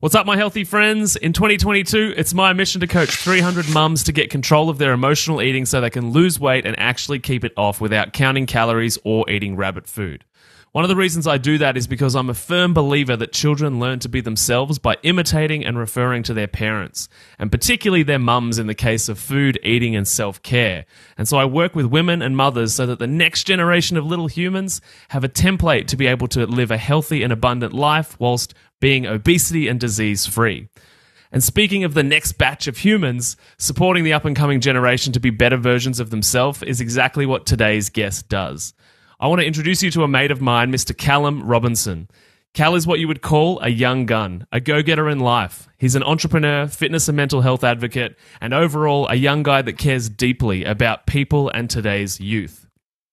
What's up, my healthy friends? In 2022, it's my mission to coach 300 mums to get control of their emotional eating so they can lose weight and actually keep it off without counting calories or eating rabbit food. One of the reasons I do that is because I'm a firm believer that children learn to be themselves by imitating and referring to their parents, and particularly their mums in the case of food, eating, and self-care. And so I work with women and mothers so that the next generation of little humans have a template to be able to live a healthy and abundant life whilst being obesity and disease-free. And speaking of the next batch of humans, supporting the up-and-coming generation to be better versions of themselves is exactly what today's guest does. I want to introduce you to a mate of mine, Mr. Callum Robinson. Cal is what you would call a young gun, a go-getter in life. He's an entrepreneur, fitness and mental health advocate, and overall a young guy that cares deeply about people and today's youth.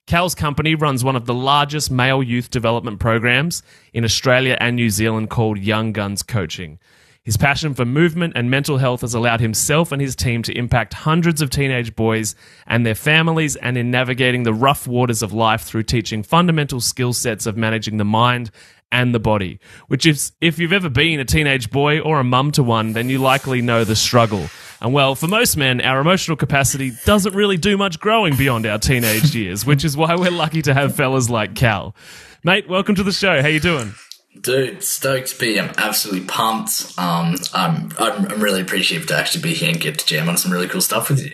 Cal's company runs one of the largest male youth development programs in Australia and New Zealand called Young Guns Coaching. His passion for movement and mental health has allowed himself and his team to impact hundreds of teenage boys and their families, and in navigating the rough waters of life through teaching fundamental skill sets of managing the mind and the body, which is, if you've ever been a teenage boy or a mum to one, then you likely know the struggle. And well, for most men, our emotional capacity doesn't really do much growing beyond our teenage years, which is why we're lucky to have fellas like Cal. Mate, welcome to the show. How you doing? Dude, stoked to be. I'm absolutely pumped. I'm really appreciative to actually be here and get to jam on some really cool stuff with you.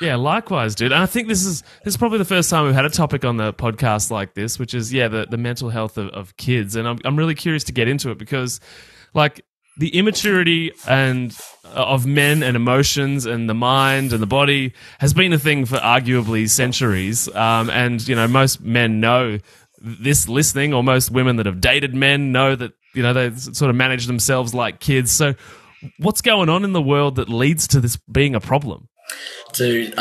Yeah, likewise, dude. And I think this is probably the first time we've had a topic on the podcast like this, which is the mental health of kids. And I'm really curious to get into it because, like, the immaturity and of men and emotions and the mind and the body has been a thing for arguably centuries. And you know, most men know this listening, or most women that have dated men know that, you know, they sort of manage themselves like kids. So what's going on in the world that leads to this being a problem? Dude,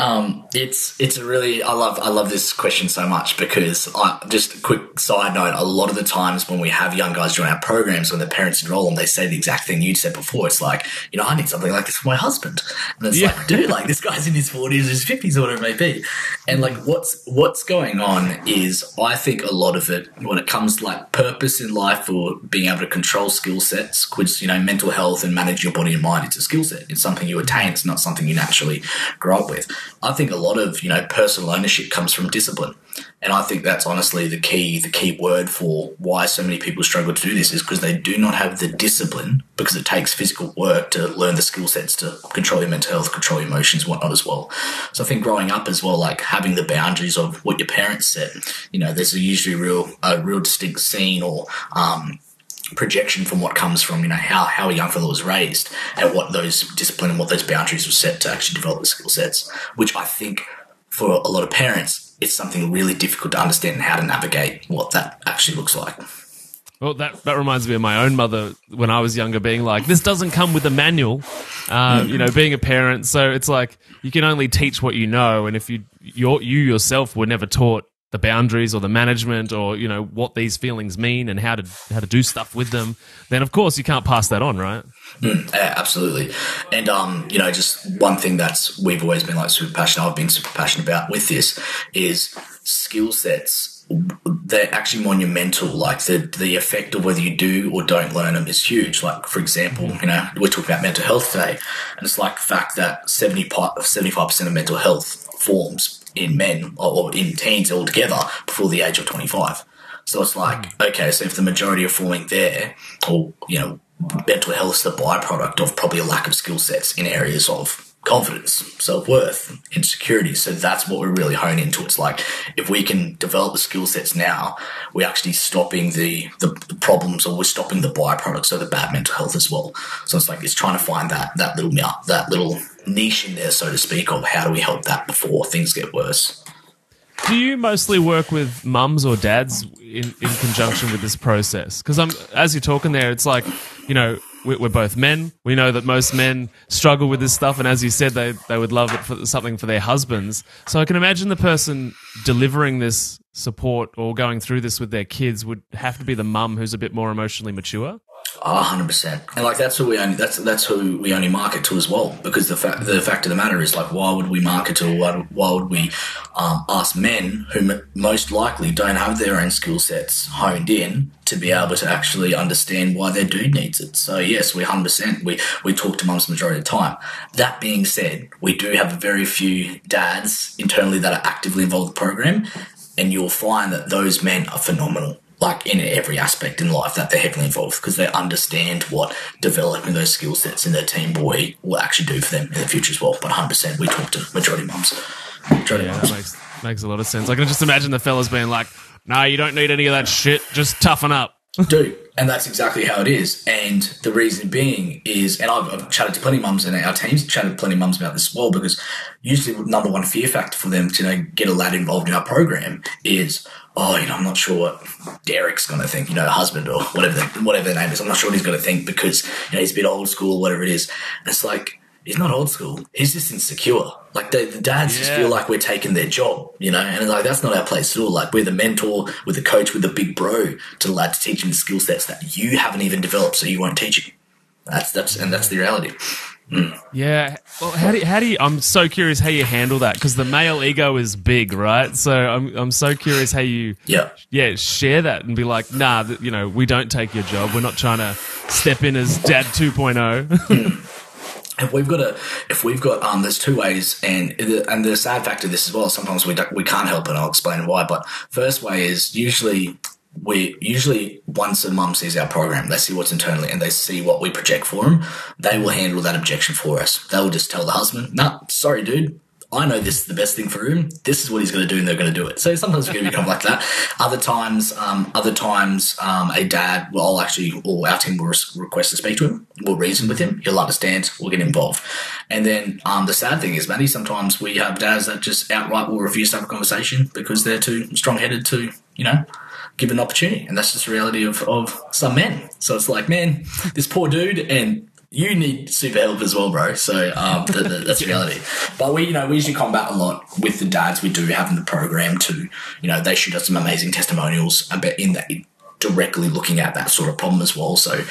it's a really, I love this question so much because just a quick side note, a lot of the times when we have young guys join our programs, when their parents enroll them, they say the exact thing you said before. It's like, you know, I need something like this for my husband. And it's like, dude, like this guy's in his 40s, his 50s, or whatever it may be. And like what's going on is, I think a lot of it, when it comes to like purpose in life or being able to control skill sets, which, you know, mental health and manage your body and mind, it's a skill set. It's something you attain. It's not something you naturally grow up with. I think a lot of, you know, personal ownership comes from discipline. And I think that's honestly the key word for why so many people struggle to do this, is because they do not have the discipline, because it takes physical work to learn the skill sets to control your mental health, control your emotions, whatnot as well. So I think growing up as well, like having the boundaries of what your parents said, you know, there's usually a real distinct scene or projection from what comes from, you know, how a young fellow was raised and what those discipline and what those boundaries were set to actually develop the skill sets, which I think for a lot of parents, it's something really difficult to understand how to navigate what that actually looks like. Well, that reminds me of my own mother when I was younger being like, this doesn't come with a manual, you know, being a parent. So it's like, you can only teach what you know. And if you yourself were never taught the boundaries or the management or, you know, what these feelings mean and how to do stuff with them, then of course you can't pass that on, right? Yeah, absolutely. And you know, just one thing we've always been like super passionate, I've been super passionate about with this, is skill sets. They're actually monumental. Like the effect of whether you do or don't learn them is huge. Like, for example, you know, we're talking about mental health today, and it's like the fact that 75% of mental health forms in men or in teens altogether before the age of 25. So it's like, okay, so if the majority are forming there, or, you know, mental health is the byproduct of probably a lack of skill sets in areas of confidence, self-worth, insecurity. So that's what we're really honing into. It's like, if we can develop the skill sets now, we're actually stopping the problems, or we're stopping the byproducts of the bad mental health as well. So it's like, it's trying to find that little niche in there, so to speak, of how do we help that before things get worse. Do you mostly work with mums or dads in conjunction with this process? Because as you're talking there, it's like, you know, we're both men. We know that most men struggle with this stuff, and as you said, they would love it for something for their husbands. So I can imagine the person delivering this support or going through this with their kids would have to be the mum who's a bit more emotionally mature. 100%. And like that's who we only market to as well, because the fact of the matter is, like, why would we market to, why would we ask men who most likely don't have their own skill sets honed in to be able to actually understand why their dude needs it? So yes, we 100%, we talk to mums the majority of the time. That being said, we do have very few dads internally that are actively involved in the program, and you'll find that those men are phenomenal, like in every aspect in life, that they're heavily involved, because they understand what developing those skill sets in their teen boy will actually do for them in the future as well. But 100%, we talk to majority mums. That makes a lot of sense. I can just imagine the fellas being like, "No, you don't need any of that shit. Just toughen up." Dude, and that's exactly how it is. And the reason being is, and I've chatted to plenty of mums, and our team's chatted to plenty of mums about this as well, because usually the number one fear factor for them to get a lad involved in our program is, I'm not sure what Derek's going to think, husband or whatever their name is. I'm not sure what he's going to think because, he's a bit old school, whatever it is. And it's like, he's not old school. He's just insecure. Like the dads just feel like we're taking their job, and like that's not our place at all. Like we're the mentor, we're the coach, we're the big bro to the lad to teach him the skill sets that you haven't even developed, so you won't teach him. That's the reality. Mm. Yeah. Well, how do you? I'm so curious how you handle that, because the male ego is big, right? So I'm so curious how you share that and be like, nah, we don't take your job. We're not trying to step in as Dad 2.0. If we've got, there's two ways, and the sad factor of this as well, sometimes we can't help it, and I'll explain why. But first way is usually once a mum sees our program, they see what's internally and they see what we project for them, they will handle that objection for us. They will just tell the husband, "Nah, sorry, dude. I know this is the best thing for him. This is what he's going to do, and they're going to do it." So sometimes it's going to become like that. Other times, a dad will or our team will request to speak to him. We'll reason with him. He'll understand. We'll get involved. And then the sad thing is, Matty, sometimes we have dads that just outright will refuse to have a conversation because they're too strong-headed to, give an opportunity. And that's just the reality of some men. So it's like, man, this poor dude, and you need super help as well, bro. So that's reality. But we usually combat a lot with the dads we do have in the program to, they shoot us some amazing testimonials about in that, directly looking at that sort of problem as well. So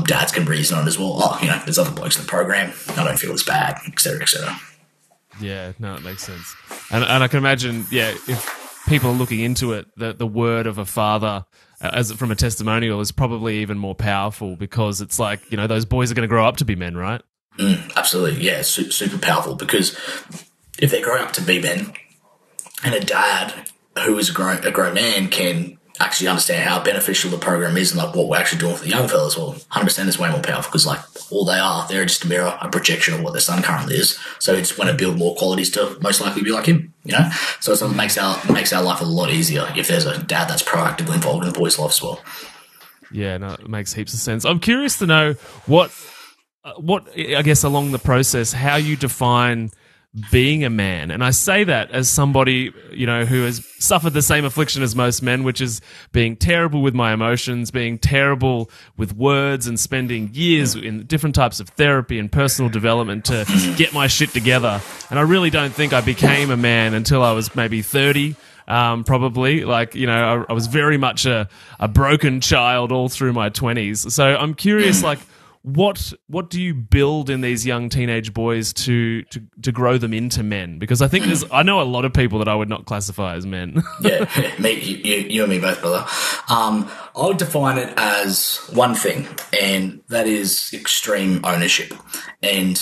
dads can reason on it as well. There's other blokes in the program. I don't feel as bad, et cetera, et cetera. Yeah, no, it makes sense. And I can imagine, if people are looking into it, the word of a father from a testimonial is probably even more powerful, because it's like, those boys are going to grow up to be men, right? Absolutely. Yeah, super powerful, because if they grow up to be men, and a dad who is a grown man can actually understand how beneficial the program is and like what we're actually doing for the young fellas, well, 100% is way more powerful, because like all they're just a mirror, a projection of what their son currently is. So it's want to build more qualities to most likely be like him, So it makes our life a lot easier if there's a dad that's proactively involved in the boy's life as well. Yeah, no, it makes heaps of sense. I'm curious to know what I guess along the process, how you define being a man. And I say that as somebody, who has suffered the same affliction as most men, which is being terrible with my emotions, being terrible with words, and spending years in different types of therapy and personal development to get my shit together. And I really don't think I became a man until I was maybe 30. Probably I was very much a broken child all through my 20s. So I'm curious, what do you build in these young teenage boys to grow them into men? Because I think I know a lot of people that I would not classify as men. Yeah, you and me both, brother. I would define it as one thing, and that is extreme ownership. And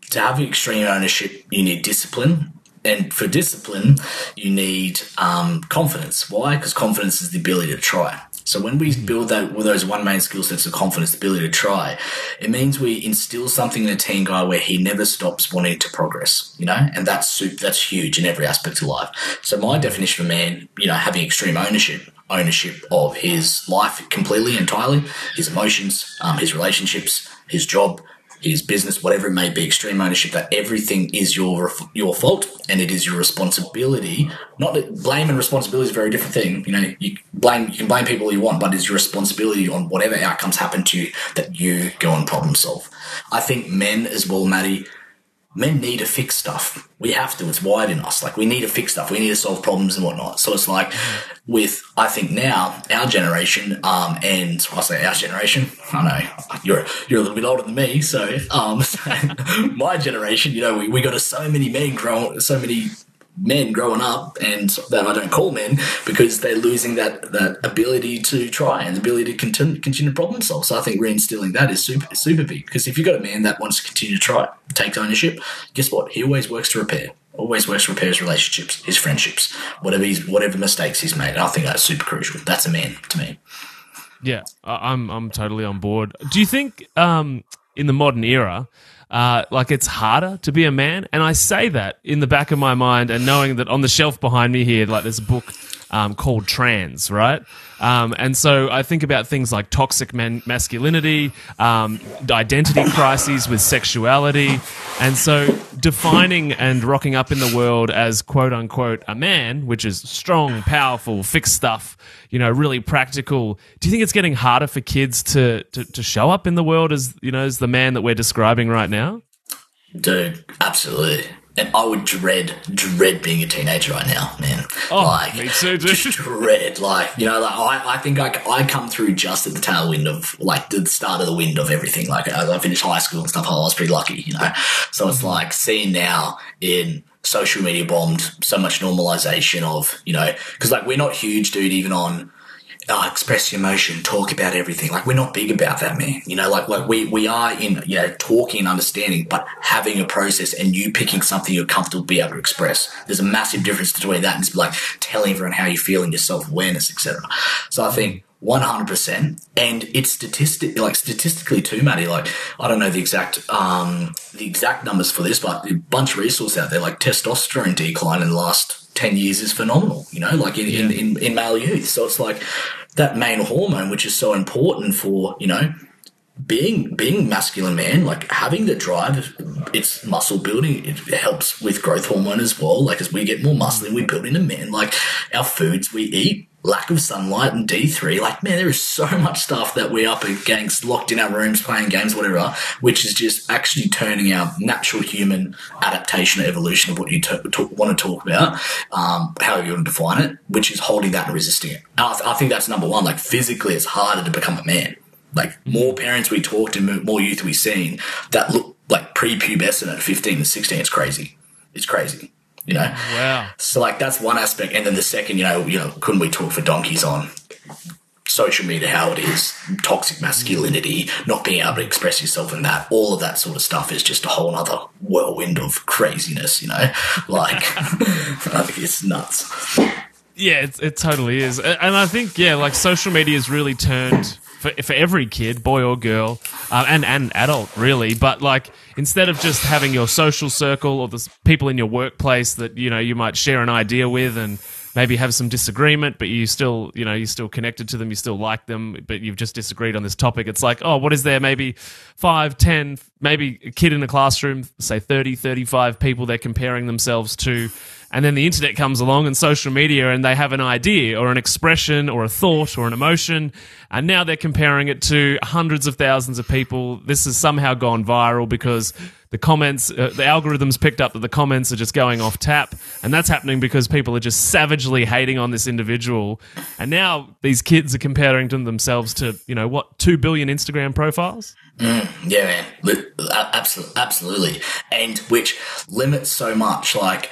to have extreme ownership, you need discipline. And for discipline, you need confidence. Why? Because confidence is the ability to try. So when we build that with those one main skill sets of confidence, the ability to try, it means we instill something in a teen guy where he never stops wanting to progress, and that's huge in every aspect of life. So my definition of a man, having extreme ownership of his life completely, entirely, his emotions, his relationships, his job, his business, whatever it may be, extreme ownership that everything is your fault and it is your responsibility. Not that blame and responsibility is a very different thing. You can blame people you want, but it's your responsibility on whatever outcomes happen to you that you go and problem solve. I think men as well, Matty, men need to fix stuff. We have to. It's wired in us. Like, we need to fix stuff. We need to solve problems and whatnot. So it's like with, I think now, our generation, and I say our generation, I know you're a little bit older than me. So, my generation, you know, we got so many men growing up, and that I don't call men, because they're losing that ability to try and the ability to continue to problem solve. So I think reinstilling that is super big, because if you've got a man that wants to continue to try, take ownership, guess what? He always works to repair his relationships, his friendships, whatever mistakes he's made. And I think that's super crucial. That's a man to me. Yeah, I'm totally on board. Do you think in the modern era, like, it's harder to be a man? And I say that in the back of my mind, and knowing that on the shelf behind me here, like, there's a book called Trans, right? And so I think about things like toxic masculinity, identity crises with sexuality. And so defining and rocking up in the world as quote unquote a man, which is strong, powerful, fix stuff, you know, really practical. Do you think it's getting harder for kids to show up in the world as, you know, as the man that we're describing right now? Dude, absolutely. And I would dread being a teenager right now, man. Oh, like, me too, dude. Just dread, like, you know, like I think I come through just at the tailwind of, like, the start of the wind of everything. Like, I finished high school and stuff. I was pretty lucky, you know. So it's like seeing now in social media bombed so much normalization of, you know, because, like, we're not huge, dude, even on express your emotion, talk about everything. Like, we're not big about that, man. You know, like we are in, you know, talking and understanding, but having a process and you picking something you're comfortable to be able to express. There's a massive difference between that and just, like, telling everyone how you feel and your self-awareness, etc. So I think 100%, and it's statistically too, Matty. Like, I don't know the exact numbers for this, but a bunch of resources out there. Like, testosterone decline in the last 10 years is phenomenal, you know, like in male youth. So it's like that main hormone, which is so important for, you know, being masculine man, like having the drive, it's muscle building. It helps with growth hormone as well. Like, as we get more muscling, we build into men. Like, our foods we eat, lack of sunlight and D3, like, man, there is so much stuff that we're up against, locked in our rooms, playing games, whatever, which is just actually turning our natural human adaptation or evolution of what you want to talk about, however you want to define it, which is holding that and resisting it. And I think that's number one. Like, physically, it's harder to become a man. Like, more parents we talk to, more youth we've seen that look like prepubescent at 15 and 16, it's crazy. It's crazy. You know? Wow. So, like, that's one aspect. And then the second, you know, couldn't we talk for donkeys on social media, how it is, toxic masculinity, not being able to express yourself in that, all of that sort of stuff is just a whole other whirlwind of craziness, you know? Like, I think it's nuts. Yeah, it totally is. And I think, yeah, like, social media has really turned for every kid, boy or girl, and adult, really. But, like, instead of just having your social circle or the people in your workplace that, you know, you might share an idea with and maybe have some disagreement, but you still, you know, you're still connected to them, you still like them, but you've just disagreed on this topic. It's like, oh, what is there? Maybe 5, 10, maybe a kid in a classroom, say 30, 35 people they're comparing themselves to. And then the internet comes along and social media, and they have an idea or an expression or a thought or an emotion, and now they're comparing it to hundreds of thousands of people. This has somehow gone viral because the comments, the algorithms picked up that the comments are just going off tap, and that's happening because people are just savagely hating on this individual. And now these kids are comparing themselves to, you know, what, 2 billion Instagram profiles? Yeah, man. Absolutely. And which limits so much, like,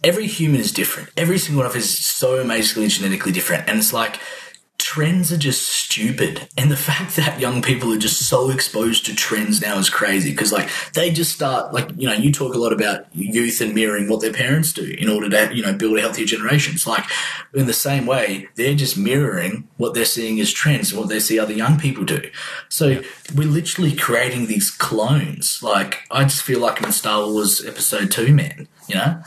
every human is different. Every single one of us is so amazingly and genetically different. And it's like, trends are just stupid. And the fact that young people are just so exposed to trends now is crazy. Because, like, they just start, like, you know, you talk a lot about youth and mirroring what their parents do in order to, you know, build a healthier generation. It's like, in the same way, they're just mirroring what they're seeing as trends and what they see other young people do. So we're literally creating these clones. Like, I just feel like I'm in Star Wars Episode 2, man. You know?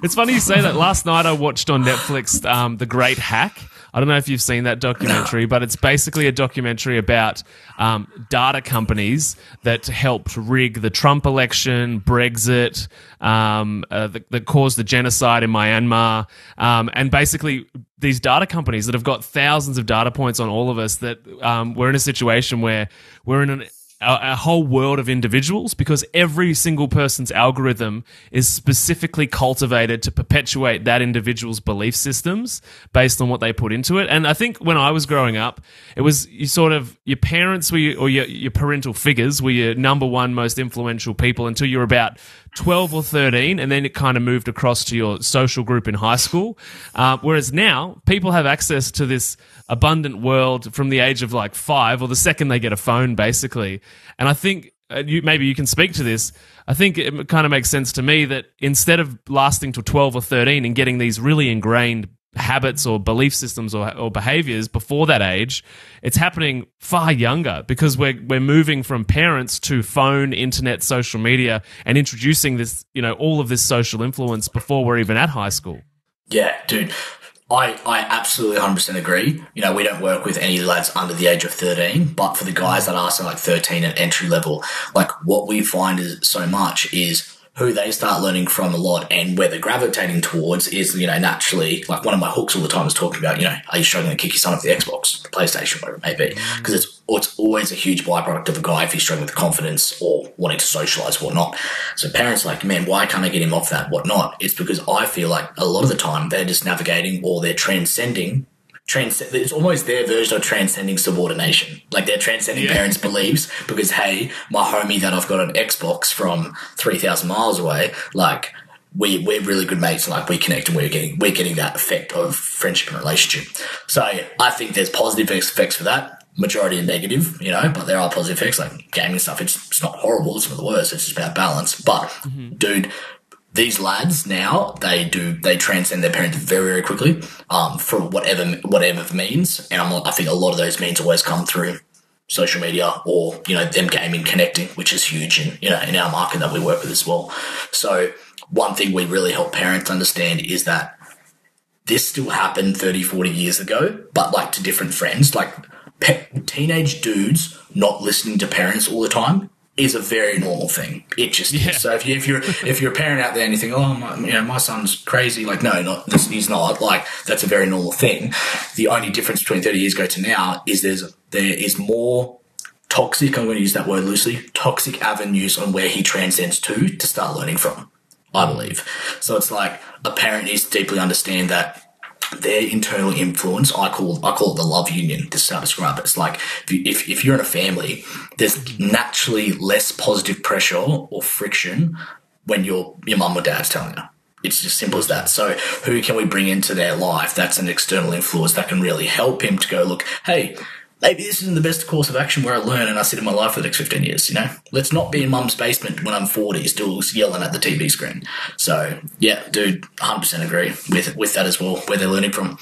It's funny you say that. Last night I watched on Netflix The Great Hack. I don't know if you've seen that documentary, but it's basically a documentary about data companies that helped rig the Trump election, Brexit, that caused the genocide in Myanmar, and basically these data companies that have got thousands of data points on all of us, that we're in a situation where we're in a whole world of individuals, because every single person's algorithm is specifically cultivated to perpetuate that individual's belief systems based on what they put into it. And I think when I was growing up, it was your parents were your parental figures were your number one most influential people until you were about 12 or 13, and then it kind of moved across to your social group in high school. Whereas now, people have access to this abundant world from the age of like 5, or the second they get a phone, basically. And I think maybe you can speak to this. I think it kind of makes sense to me that instead of lasting till 12 or 13 and getting these really ingrained habits or belief systems or behaviors before that age, it's happening far younger, because we're moving from parents to phone, internet, social media, and introducing this, all of this social influence before we're even at high school. Yeah, dude. I absolutely 100% agree. We don't work with any lads under the age of 13, but for the guys that are so like 13 at entry level, like what we find is so much is who they start learning from a lot, and where they're gravitating towards is, naturally, like one of my hooks all the time is talking about, are you struggling to kick your son off the Xbox, the PlayStation, whatever it may be? Because it's always a huge byproduct of a guy if he's struggling with confidence or wanting to socialize, whatnot. So parents are like, man, why can't I get him off that, whatnot? It's because I feel like a lot of the time they're just navigating, or they're transcending. It's almost their version of transcending subordination. Like they're transcending parents' beliefs because, hey, my homie that I've got an Xbox from 3,000 miles away, like we're really good mates, and like we connect, and we're getting that effect of friendship and relationship. So I think there's positive effects for that. Majority are negative, but there are positive effects, like gaming stuff. It's not horrible. It's not the worst. It's just about balance. But dude, these lads now, they transcend their parents very, very quickly, for whatever means. And I think a lot of those means always come through social media, or, them gaming, connecting, which is huge in our market that we work with as well. So one thing we really help parents understand is that this still happened 30, 40 years ago, but like to different friends. Like teenage dudes not listening to parents all the time is a very normal thing. It just is. So if you're a parent out there and you think, oh, my son's crazy, like, no, he's not. Like, that's a very normal thing. The only difference between 30 years ago to now is there is more toxic, I'm going to use that word loosely, toxic avenues on where he transcends to start learning from, I believe. So it's like a parent needs to deeply understand that their internal influence, I call it the love union, to start describe it. It's like if you're in a family, there's naturally less positive pressure or friction when your mum or dad's telling you. It's just simple as that. So who can we bring into their life that's an external influence that can really help him to go, look, hey, maybe this isn't the best course of action where I learn and I sit in my life for the next 15 years, Let's not be in mum's basement when I'm 40 still yelling at the TV screen. So, yeah, dude, 100% agree with that as well, where they're learning from.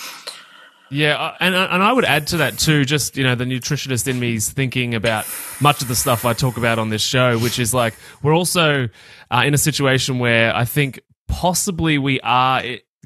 Yeah, and I would add to that too, just, the nutritionist in me is thinking about much of the stuff I talk about on this show, which is like we're also in a situation where I think possibly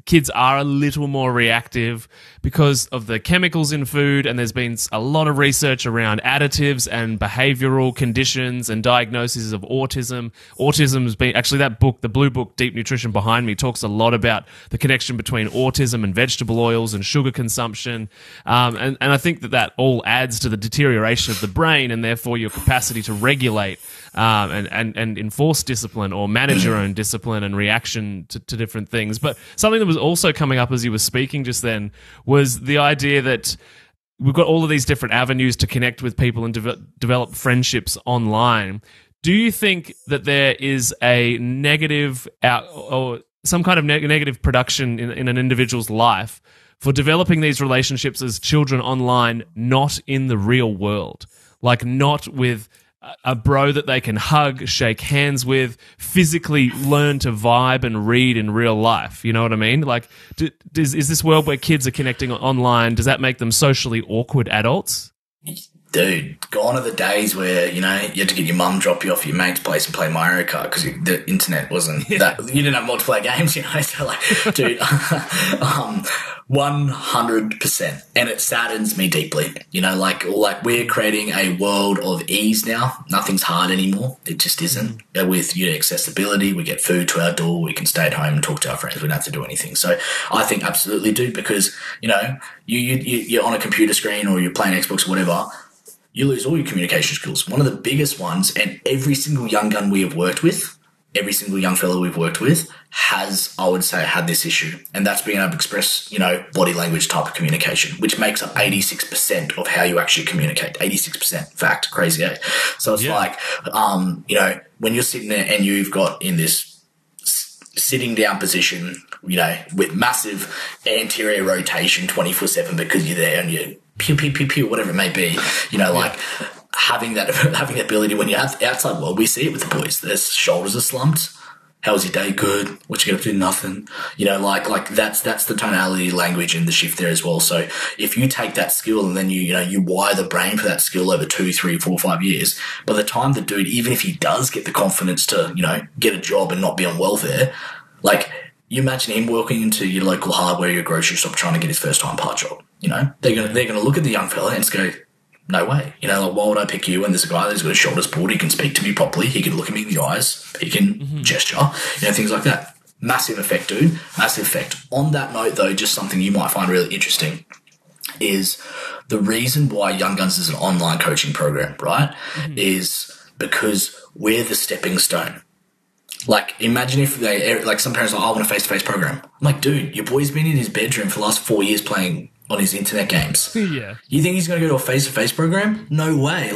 kids are a little more reactive because of the chemicals in food, and there's been a lot of research around additives and behavioral conditions and diagnoses of autism. Autism has been, actually that book, the blue book, Deep Nutrition Behind Me, talks a lot about the connection between autism and vegetable oils and sugar consumption. And I think that all adds to the deterioration of the brain, and therefore your capacity to regulate and enforce discipline or manage your own discipline and reaction to different things. But something that was also coming up as you were speaking just then was the idea that we've got all of these different avenues to connect with people and develop friendships online. Do you think that there is a negative or some kind of negative production in an individual's life for developing these relationships as children online, not in the real world? Like not with a bro that they can hug, shake hands with, physically learn to vibe and read in real life. You know what I mean? Like, is this world where kids are connecting online, does that make them socially awkward adults? Dude, gone are the days where, you had to get your mum drop you off at your mate's place and play Mario Kart because the internet wasn't that, you didn't have multiplayer games, so like, dude, 100%. And it saddens me deeply, like we're creating a world of ease now. Nothing's hard anymore. It just isn't. With accessibility, we get food to our door, we can stay at home and talk to our friends. We don't have to do anything. So I think absolutely, dude, because, you're on a computer screen or you're playing Xbox or whatever. you lose all your communication skills. One of the biggest ones, and every single young gun we have worked with, every single young fellow we've worked with has, I would say, had this issue. And that's being able to express, body language type of communication, which makes up 86% of how you actually communicate. 86%. Fact. Crazy, eh? So it's when you're sitting there and you've got in this sitting down position, with massive anterior rotation 24/7 because you're there and you're pew, pew, pew, pew, whatever it may be, having that ability when you're outside world, we see it with the boys. Their shoulders are slumped. How was your day? Good. What you gonna do? Nothing. That's the tonality, language, and the shift there as well. So if you take that skill and then you wire the brain for that skill over 2, 3, 4, 5 years, by the time the dude, even if he does get the confidence to get a job and not be on welfare, you imagine him walking into your local hardware, your grocery shop, trying to get his first time part job. They're gonna look at the young fella and just go, no way. Why would I pick you when there's a guy that's got his shoulders pulled, he can speak to me properly, he can look at me in the eyes, he can gesture, things like that. Massive effect, dude. Massive effect. On that note, though, just something you might find really interesting is the reason why Young Guns is an online coaching program, right, is because we're the stepping stone. Imagine if some parents are like, I want a face-to-face program. I'm like, dude, your boy's been in his bedroom for the last 4 years playing on his internet games. Yeah. You think he's going to go to a face-to-face program? No way.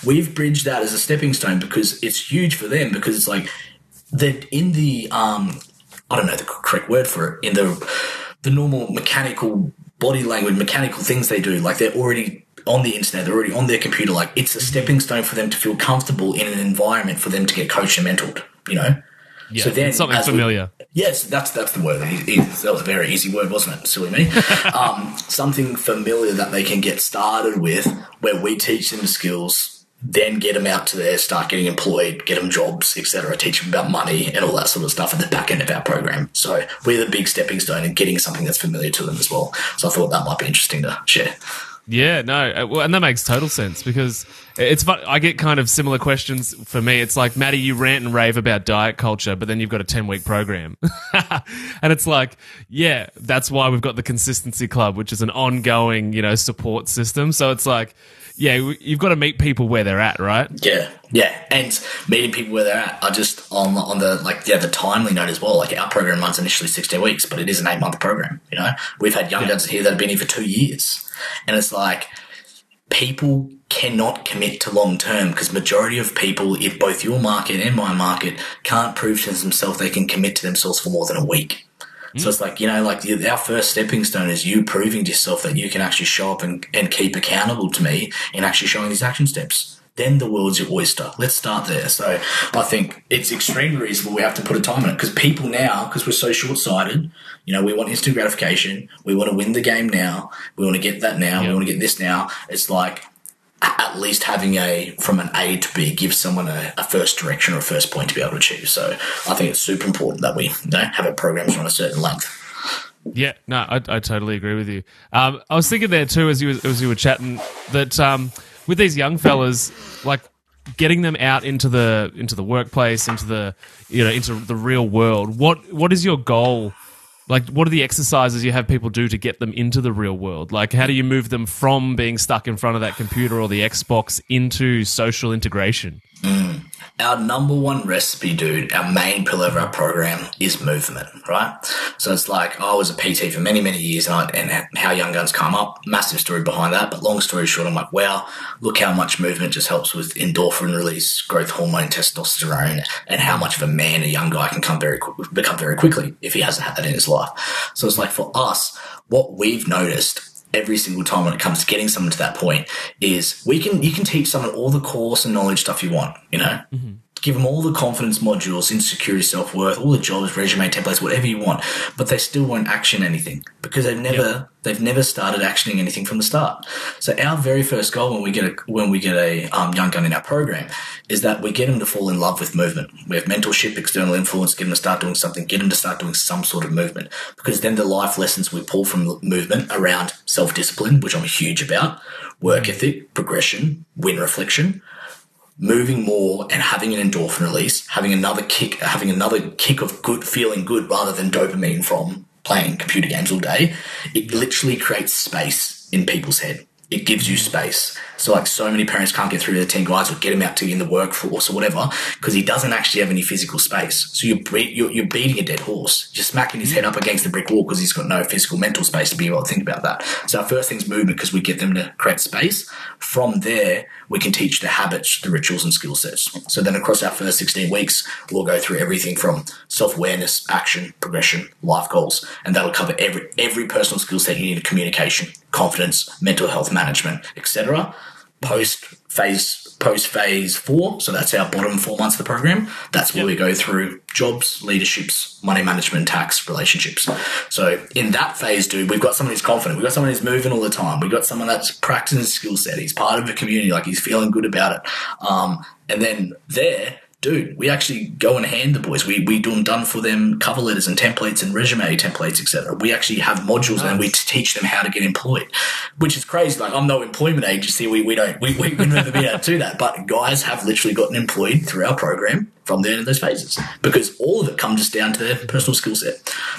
We've bridged that as a stepping stone because it's huge for them, because it's that in the, I don't know the correct word for it, in the normal mechanical body language, mechanical things they do, they're already on the internet, they're already on their computer. It's a stepping stone for them to feel comfortable in an environment for them to get coached and mentored, Yeah, so then, it's something familiar. Yes, that's the word. That was a very easy word, wasn't it? Silly me. Something familiar that they can get started with, where we teach them skills, then get them out to there, start getting employed, get them jobs, etc. Teach them about money and all that sort of stuff at the back end of our program. So we're the big stepping stone and getting something that's familiar to them as well. So I thought that might be interesting to share. Yeah, no, well, and that makes total sense, because it's fun. I get kind of similar questions. For me, it's like, Matty, you rant and rave about diet culture, but then you've got a 10-week program. And it's like, yeah, that's why we've got the Consistency Club, which is an ongoing, support system. So it's like, yeah, you've got to meet people where they're at, right? Yeah. And meeting people where they're at are just on the timely note as well. Our program runs initially 16 weeks, but it is an 8-month program, We've had young guns here that have been here for 2 years. And it's people cannot commit to long term, because majority of people, if both your market and my market, can't prove to themselves they can commit to themselves for more than a week. So it's our first stepping stone is you proving to yourself that you can actually show up and keep accountable to me and actually showing these action steps. Then the world's your oyster. Let's start there. So I think it's extremely reasonable we have to put a time on it, because people now, because we're so short-sighted, we want instant gratification. We want to win the game now. We want to get that now. We want to get this now. It's at least having from an A to B gives someone a first direction or a first point to be able to achieve. So I think it's super important that we have our programs run a certain length. Yeah, no, I totally agree with you. I was thinking there too, as you were chatting, that with these young fellas, getting them out into the workplace, into the real world. What is your goal? What are the exercises you have people do to get them into the real world? How do you move them from being stuck in front of that computer or the Xbox into social integration? Our number one recipe, dude, our main pillar of our program is movement, right? So it's I was a PT for many, many years, and how Young Guns come up, massive story behind that. But long story short, I'm wow, look how much movement just helps with endorphin release, growth hormone, testosterone, and how much of a man a young guy can become very quickly if he hasn't had that in his life. So it's for us, what we've noticed every single time when it comes to getting someone to that point is you can teach someone all the course and knowledge stuff you want, give them all the confidence modules, insecurity, self-worth, all the jobs, resume templates, whatever you want, but they still won't action anything because they've never started actioning anything from the start. So our very first goal when we get a young gun in our program is that we get them to fall in love with movement. We have mentorship, external influence, get them to start doing something, get them to start doing some sort of movement, because then the life lessons we pull from movement around self-discipline, which I'm huge about, work ethic, progression, win reflection, moving more and having an endorphin release, having another kick of good, feeling good rather than dopamine from playing computer games all day. It literally creates space in people's head. it gives you space. So like so many parents can't get through their teen guides or get him out to in the workforce or whatever because he doesn't actually have any physical space. So you're beating a dead horse. You're smacking his head up against the brick wall because he's got no physical mental space to be able to think about that. So our first thing's movement because we get them to create space. From there, we can teach the habits, the rituals and skill sets. So then across our first 16 weeks, we'll go through everything from self-awareness, action, progression, life goals, and that'll cover every personal skill set you need in communication, confidence, mental health management, etc. Post phase 4, so that's our bottom 4 months of the program. That's where we go through jobs, leaderships, money management, tax, relationships. So in that phase, dude, we've got someone who's confident. We've got someone who's moving all the time. We've got someone that's practicing his skill set. He's part of a community, like he's feeling good about it. And then there, dude, we actually go and hand the boys. We do them done for them cover letters and templates and resume templates, etc. We actually have modules and we teach them how to get employed, which is crazy. Like I'm no employment agency. We've never been able to do that, but guys have literally gotten employed through our program from the end of those phases because all of it comes just down to their personal skill set.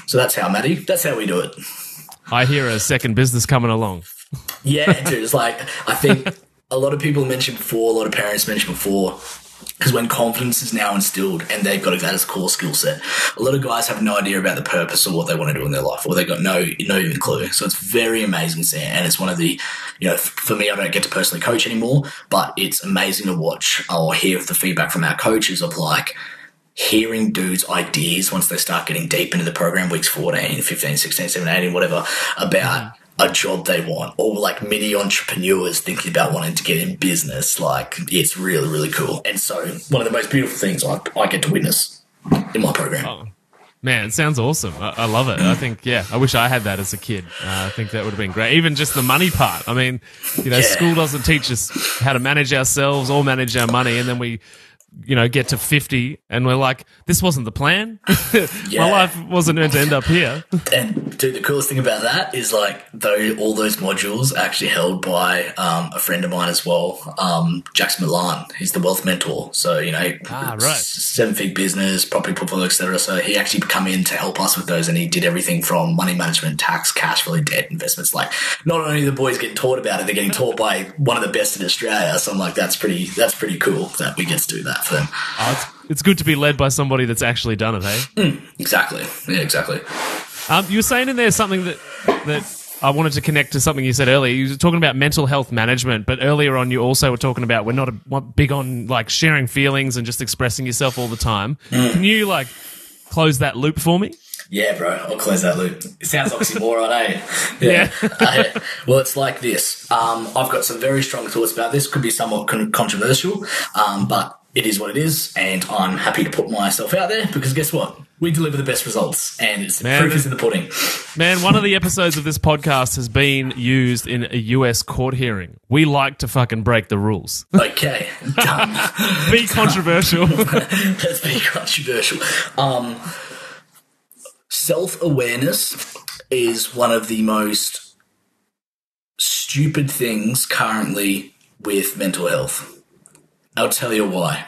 So that's how, Matty, that's how we do it. I hear a second business coming along. Yeah, dude. It's like, I think a lot of people mentioned before, a lot of parents mentioned before, because when confidence is now instilled and they've got that as a core skill set, a lot of guys have no idea about the purpose of what they want to do in their life, or they've got no even clue. So it's very amazing, Sam. And it's one of the, for me, I don't get to personally coach anymore, but it's amazing to watch or hear the feedback from our coaches of like hearing dudes' ideas once they start getting deep into the program, weeks 14, 15, 16, 17, 18, whatever, about a job they want, or like mini entrepreneurs thinking about wanting to get in business. Like it's really, really cool. And so one of the most beautiful things I get to witness in my program. Oh, man, it sounds awesome. I love it. I think, I wish I had that as a kid. I think that would have been great. Even just the money part. I mean, school doesn't teach us how to manage ourselves or manage our money. And then we, get to 50 and we're like, this wasn't the plan. My life wasn't meant to end up here. And dude, the coolest thing about that is like all those modules are actually held by a friend of mine as well, Jackson Milan. He's the wealth mentor. So, right. 7-figure business, property portfolio, etc. So he actually come in to help us with those, and he did everything from money management, tax, cash flow, debt, investments. Like not only are the boys getting taught about it, they're getting taught by one of the best in Australia. So I'm like, that's pretty cool that we get to do that for them. It's good to be led by somebody that's actually done it, hey? Exactly. Yeah, exactly. You were saying in there something that I wanted to connect to something you said earlier. You were talking about mental health management, but earlier on you also were talking about we're not big on like sharing feelings and just expressing yourself all the time. Can you like close that loop for me? Yeah, bro, I'll close that loop. It sounds oxymoron, eh? Yeah. Well, it's like this. I've got some very strong thoughts about this. Could be somewhat controversial, but it is what it is, and I'm happy to put myself out there because guess what? We deliver the best results, and proof is in the pudding. Man, one of the episodes of this podcast has been used in a US court hearing. We like to fucking break the rules. Okay, done. Be controversial. Let's be controversial. Self-awareness is one of the most stupid things currently with mental health. I'll tell you why.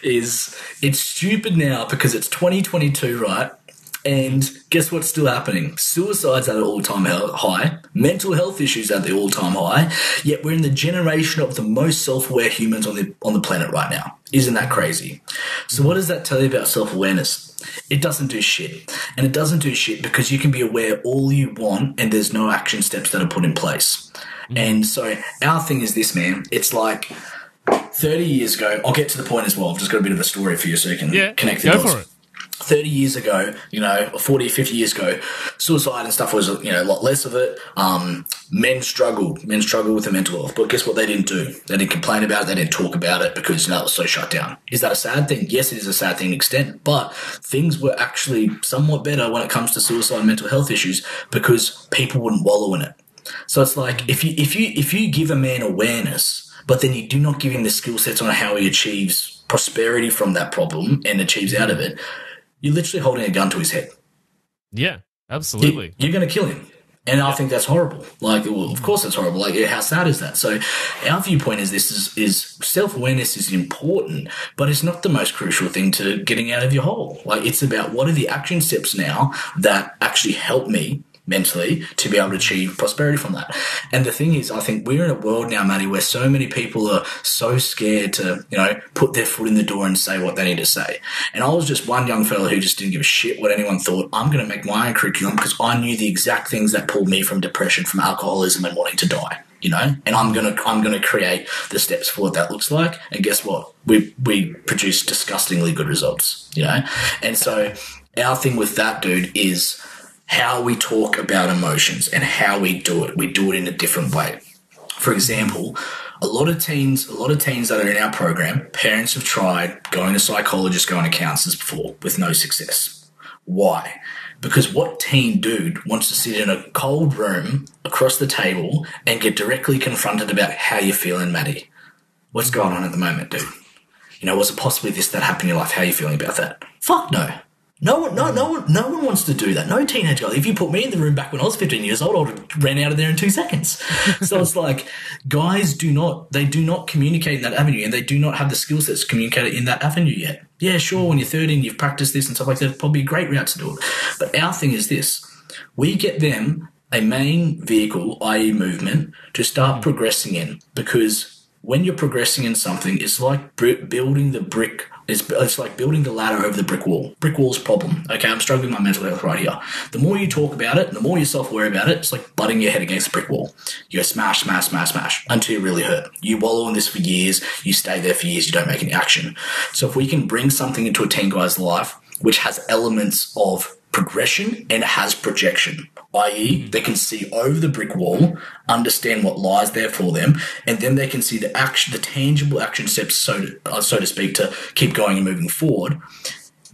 It's stupid now because it's 2022, right? And guess what's still happening? Suicide's at an all-time high. Mental health issues at the all-time high. Yet we're in the generation of the most self-aware humans on the planet right now. Isn't that crazy? So what does that tell you about self-awareness? It doesn't do shit. And it doesn't do shit because you can be aware all you want and there's no action steps that are put in place. And so our thing is this, man. It's like 30 years ago. I'll get to the point as well. I've just got a bit of a story for you so you can connect the dots. Go for it. 30 years ago, 40, 50 years ago, suicide and stuff was, a lot less of it. Men struggled with their mental health. But guess what they didn't do? They didn't complain about it. They didn't talk about it because, it was so shut down. Is that a sad thing? Yes, it is a sad thing to an extent. But things were actually somewhat better when it comes to suicide and mental health issues because people wouldn't wallow in it. So it's like if you give a man awareness, but then you do not give him the skill sets on how he achieves prosperity from that problem and achieves out of it, you're literally holding a gun to his head. Yeah, absolutely. You're going to kill him. And I think that's horrible. Like, well, of course it's horrible. Like, how sad is that? So our viewpoint is this is self-awareness is important, but it's not the most crucial thing to getting out of your hole. Like, it's about what are the action steps now that actually help me mentally to be able to achieve prosperity from that. And the thing is, I think we're in a world now, Matty, where so many people are so scared to, put their foot in the door and say what they need to say. And I was just one young fella who just didn't give a shit what anyone thought. I'm going to make my own curriculum because I knew the exact things that pulled me from depression, from alcoholism and wanting to die. And I'm gonna create the steps for what that looks like. And guess what? We produce disgustingly good results, And so our thing with that, dude, is how we talk about emotions and how we do it. We do it in a different way. For example, a lot of teens that are in our program, parents have tried going to psychologists, going to counselors before with no success. Why? Because what teen dude wants to sit in a cold room across the table and get directly confronted about how you're feeling, Matty? What's going on at the moment, dude? Was it possibly this that happened in your life? How are you feeling about that? Fuck no. No one wants to do that. No teenage girl. If you put me in the room back when I was 15 years old, I would have ran out of there in 2 seconds. So it's like guys do not communicate in that avenue, and they do not have the skill sets to communicate it in that avenue yet. Yeah, sure, when you're 30 and you've practiced this and stuff like that, it's probably a great route to do it. But our thing is this. We get them a main vehicle, i.e. movement, to start progressing in, because when you're progressing in something, it's like building the brick. It's like building the ladder over the brick wall. Brick wall's problem. Okay, I'm struggling with my mental health right here. The more you talk about it, the more you self-aware about it, it's like butting your head against the brick wall. You go smash, smash, smash, smash until you really hurt. You wallow in this for years. You stay there for years. You don't make any action. So if we can bring something into a teen guy's life which has elements of progression and has projection, i.e. they can see over the brick wall, understand what lies there for them, and then they can see the tangible action steps, so to speak, to keep going and moving forward,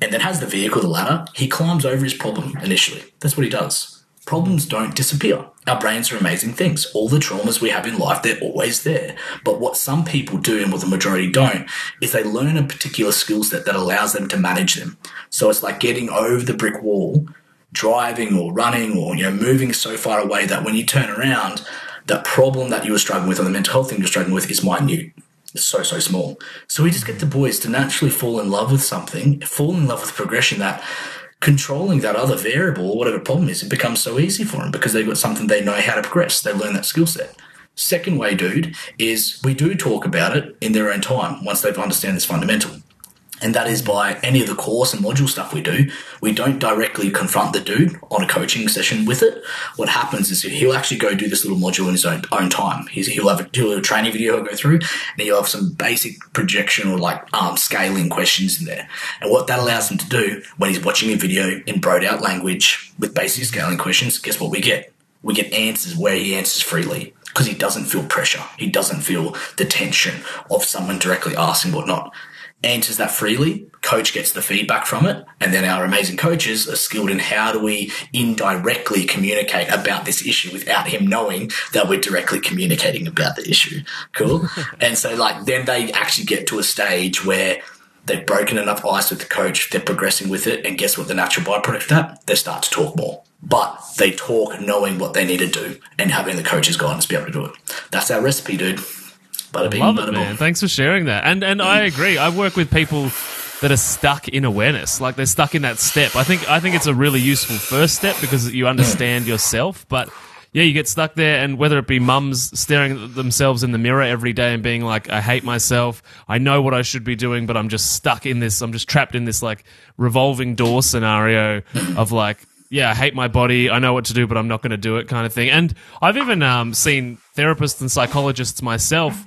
and then has the vehicle, the ladder. He climbs over his problem initially. That's what he does. Problems don't disappear. Our brains are amazing things. All the traumas we have in life, they're always there. But what some people do, and what the majority don't, is they learn a particular skill set that allows them to manage them. So it's like getting over the brick wall, driving or running or moving so far away that when you turn around, that problem that you were struggling with or the mental health thing you're struggling with is minute. It's so small. So we just get the boys to naturally fall in love with something, fall in love with progression, that controlling that other variable or whatever problem is, it becomes so easy for them because they've got something they know how to progress. They learn that skill set. Second way, dude, is we do talk about it in their own time once they've understand this fundamental. And that is by any of the course and module stuff we do. We don't directly confront the dude on a coaching session with it. What happens is he'll actually go do this little module in his own time. He'll have a training video he'll go through, and he'll have some basic projection or scaling questions in there. And what that allows him to do when he's watching a video in broad out language with basic scaling questions, guess what we get? We get answers where he answers freely because he doesn't feel pressure. He doesn't feel the tension of someone directly asking whatnot. Answers that freely, coach gets the feedback from it, and then our amazing coaches are skilled in how do we indirectly communicate about this issue without him knowing that we're directly communicating about the issue. Cool? And so then they actually get to a stage where they've broken enough ice with the coach, they're progressing with it, and guess what the natural byproduct of that? They start to talk more. But they talk knowing what they need to do and having the coach's guidance be able to do it. That's our recipe, dude. Love it, man. Thanks for sharing that. And I agree. I work with people that are stuck in awareness, like they're stuck in that step. I think it's a really useful first step because you understand yourself. But yeah, you get stuck there, and whether it be mums staring at themselves in the mirror every day and being like, I hate myself, I know what I should be doing, but I'm just stuck in this, I'm just trapped in this revolving door scenario of yeah, I hate my body, I know what to do, but I'm not going to do it kind of thing. And I've even seen therapists and psychologists myself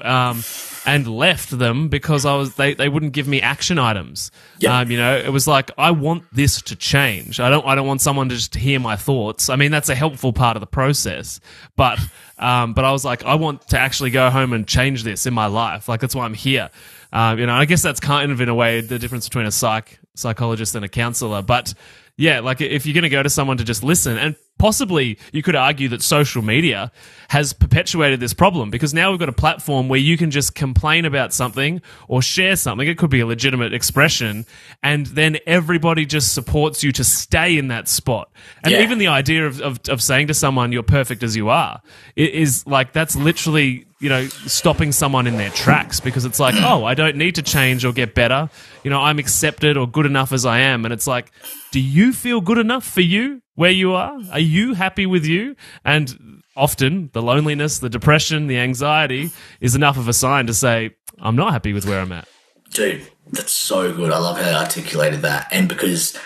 and left them because they wouldn't give me action items. Yep. It was like, I want this to change. I don't want someone to just hear my thoughts. I mean, that's a helpful part of the process, but I was like, I want to actually go home and change this in my life. That's why I'm here. I guess that's kind of in a way the difference between a psychologist and a counselor, but yeah, if you're going to go to someone to just listen, and possibly you could argue that social media has perpetuated this problem because now we've got a platform where you can just complain about something or share something. It could be a legitimate expression, and then everybody just supports you to stay in that spot. And even the idea of saying to someone, you're perfect as you are, is that's literally stopping someone in their tracks, because it's like, oh, I don't need to change or get better. I'm accepted or good enough as I am. And it's like, do you feel good enough for you where you are? Are you happy with you? And often the loneliness, the depression, the anxiety is enough of a sign to say, I'm not happy with where I'm at. Dude, that's so good. I love how you articulated that. And because,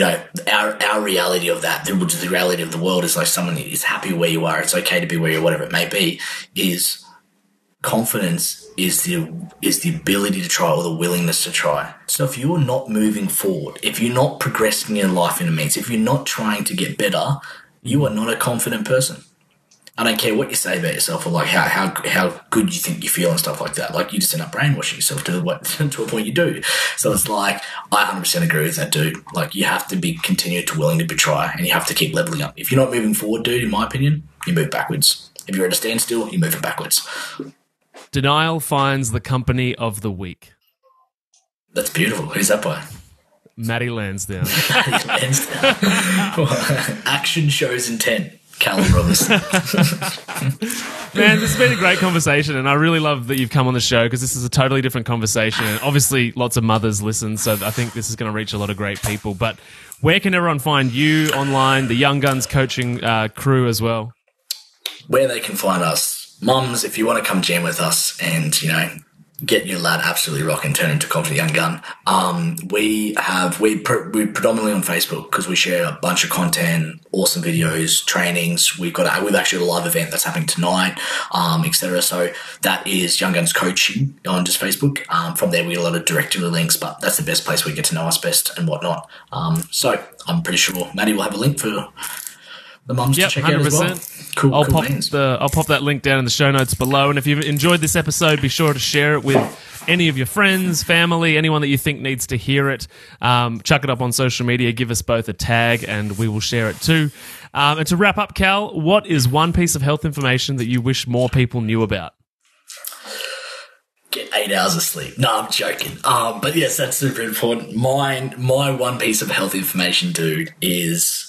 our reality of that, the reality of the world is like someone is happy where you are. It's okay to be where you are, whatever it may be, is confidence is the ability to try or the willingness to try. So if you're not moving forward, if you're not progressing in life in a means, if you're not trying to get better, you are not a confident person. I don't care what you say about yourself or like how good you think you feel and stuff like that. Like, you just end up brainwashing yourself to a point you do. So it's like, I 100% agree with that, dude. Like, you have to be continued to willing to be try, and you have to keep leveling up. If you're not moving forward, dude, in my opinion, you move backwards. If you're at a standstill, you're moving backwards. Denial finds the company of the weak. That's beautiful. Who's that by? Matty Lansdown. Matty Lansdown. Action shows intent. Callum Robinson. Man, this has been a great conversation, and I really love that you've come on the show, because this is a totally different conversation, and obviously lots of mothers listen, so I think this is going to reach a lot of great people. But where can everyone find you online, the Young Guns coaching crew as well? Where they can find us. Mums, if you want to come jam with us and, get your lad absolutely rocking, turn into confident young gun. We're predominantly on Facebook because we share a bunch of content, awesome videos, trainings. We've actually a live event that's happening tonight, etc. So that is Young Guns Coaching on just Facebook. From there, we get a lot of directory links, but that's the best place where you get to know us best and whatnot. So I'm pretty sure Matty will have a link for the mums to check 100%. Out as well. Cool. I'll pop that link down in the show notes below. And if you've enjoyed this episode, be sure to share it with any of your friends, family, anyone that you think needs to hear it. Chuck it up on social media. Give us both a tag, and we will share it too. And to wrap up, Cal, what is one piece of health information that you wish more people knew about? Get 8 hours of sleep. No, I'm joking. But yes, that's super important. My one piece of health information, dude, is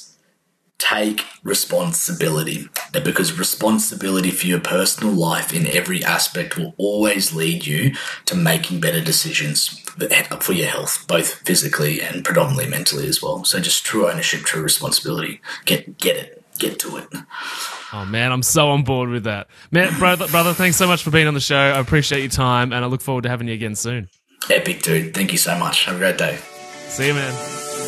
take responsibility, because responsibility for your personal life in every aspect will always lead you to making better decisions for your health, both physically and predominantly mentally as well. So just true ownership, true responsibility. Get it. Get to it. Oh, man, I'm so on board with that. Man, brother, thanks so much for being on the show. I appreciate your time, and I look forward to having you again soon. Epic, dude. Thank you so much. Have a great day. See you, man.